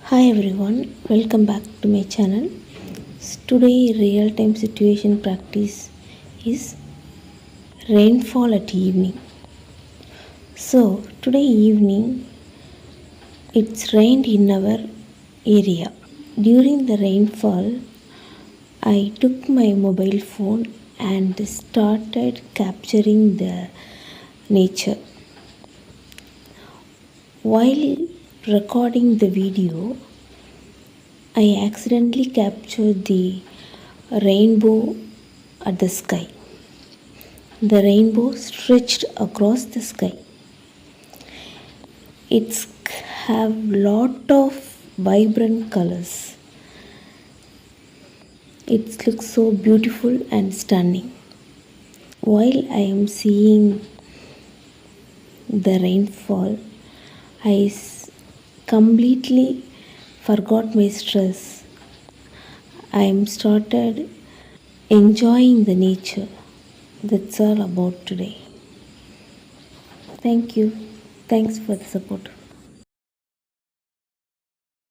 Hi everyone, welcome back to my channel. Today real time situation practice is rainfall at evening. So today evening it's rained in our area. During the rainfall I took my mobile phone and started capturing the nature. While recording the video, I accidentally captured the rainbow at the sky. The rainbow stretched across the sky. It's have lot of vibrant colors. It looks so beautiful and stunning. While I am seeing the rainfall, I completely forgot my stress. I am started enjoying the nature. That's all about today. Thank you. Thanks for the support.